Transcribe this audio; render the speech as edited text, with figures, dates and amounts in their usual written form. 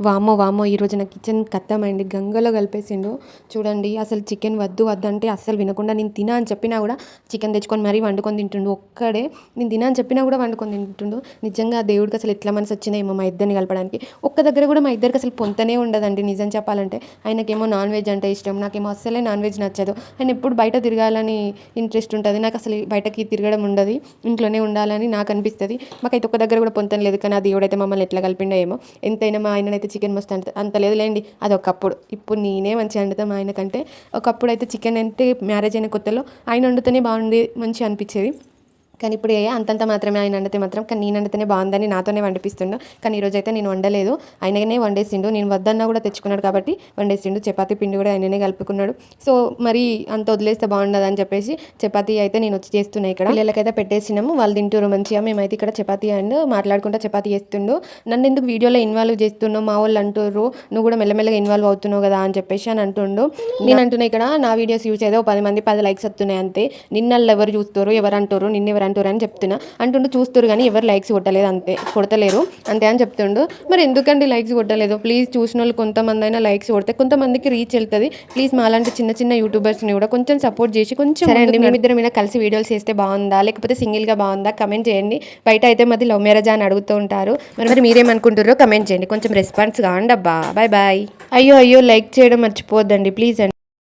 వామ్మో వామ్మో ఈరోజు నా కిచెన్ కత్తమైంది, గంగలో కలిపేసిండు. చూడండి అసలు చికెన్ వద్దు వద్దంటే అస్సలు వినకుండా నేను తినా అని చెప్పినా కూడా చికెన్ తెచ్చుకొని మరీ వండుకొని తింటుండు. ఒక్కడే నేను తినా అని చెప్పినా కూడా వండుకొని తింటుండు. నిజంగా ఆ దేవుడికి అసలు ఎట్లా మనసు వచ్చినాయేమో మా ఇద్దరిని కలపడానికి. ఒక్క దగ్గర కూడా మా ఇద్దరికి అసలు పొంతనే ఉండదండి నిజం చెప్పాలంటే. ఆయనకేమో నాన్ వెజ్ అంటే ఇష్టం, నాకేమో అస్సలే నాన్ వెజ్ నచ్చదు. ఆయన ఎప్పుడు బయట తిరగాలని ఇంట్రెస్ట్ ఉంటుంది, నాకు అసలు బయటకి తిరగడం ఉండదు, ఇంట్లోనే ఉండాలని నాకు అనిపిస్తుంది. మాకైతే ఒక్క దగ్గర కూడా పొంతన లేదు. కానీ ఆ దేవుడు అయితే మమ్మల్ని ఎట్లా కలిపిండో ఏమో. ఎంతైనా మా ఆయననైతే చికెన్ మస్తు అంత లేదులేండి, అది ఒకప్పుడు. ఇప్పుడు నేనే మంచిగా వండుతాను మా ఆయన కంటే. ఒకప్పుడు అయితే చికెన్ అంటే మ్యారేజ్ అయిన కొత్తలో ఆయన వండితేనే బాగుంది, మంచిగా అనిపించేది. కానీ ఇప్పుడు అంతంత మాత్రమే ఆయన వండితే మాత్రం. కానీ నేను వండితేనే బాగుందని నాతోనే వండిపిస్తుండు. కానీ ఈరోజు అయితే నేను వండలేదు, ఆయననే వండేసిండు. నేను వద్దన్నా కూడా తెచ్చుకున్నాడు కాబట్టి వండేసిండు. చపాతీ పిండి కూడా ఆయననే కలుపుకున్నాడు. సో మరి అంత వదిలేస్తే బాగుండదు అని చెప్పేసి చపాతీ అయితే నేను వచ్చి చేస్తున్నా. ఇక్కడ పిల్లలకైతే పెట్టేసినాము, వాళ్ళు తింటారు మంచిగా. మేమైతే ఇక్కడ చపాతీ అండ్ మాట్లాడుకుంటా చపాతీ చేస్తుండు. నన్ను ఎందుకు వీడియోలో ఇన్వాల్వ్ చేస్తున్నావు, మా వాళ్ళు అంటారు నువ్వు కూడా మెల్లమెల్లగా ఇన్వాల్వ్ అవుతున్నావు కదా అని చెప్పేసి అని అంటుండు. నేను అంటున్నా ఇక్కడ నా వీడియోస్ యూజ్ ఏదో 10 మంది 10 లైక్స్ వస్తున్నాయి అంతే, నిన్నళ్ళు ఎవరు చూస్తారు, ఎవరు అంటారు, నిన్నెవరు అంటారు అని చెప్తున్నా. అంటుండు చూస్తారు కానీ ఎవరు లైక్స్ కొట్టలేదు, అంతే కొడతలేరు అంతే అని చెప్తుండు. మరి ఎందుకండి లైక్స్ కొట్టలేదు? ప్లీజ్ చూసిన వాళ్ళు కొంతమంది అయినా లైక్స్ కొడితే కొంతమందికి రీచ్ వెళ్తుంది. ప్లీజ్ మా అలాంటి చిన్న చిన్న యూట్యూబర్స్ని కూడా కొంచెం సపోర్ట్ చేసి కొంచెం సరే అండి మేమిద్దరం మీద కలిసి వీడియోస్ చేస్తే బాగుందా లేకపోతే సింగిల్గా బాగుందా కమెంట్ చేయండి. బయట అయితే మాది లవ్ మ్యారేజ్ అని అడుగుతూ ఉంటారు. మరి మీరేమనుకుంటారో కమెంట్ చేయండి, కొంచెం రెస్పాన్స్ కావండి అబ్బా. Bye bye. అయ్యో లైక్ చేయడం మర్చిపోవద్దండి ప్లీజ్ అండి.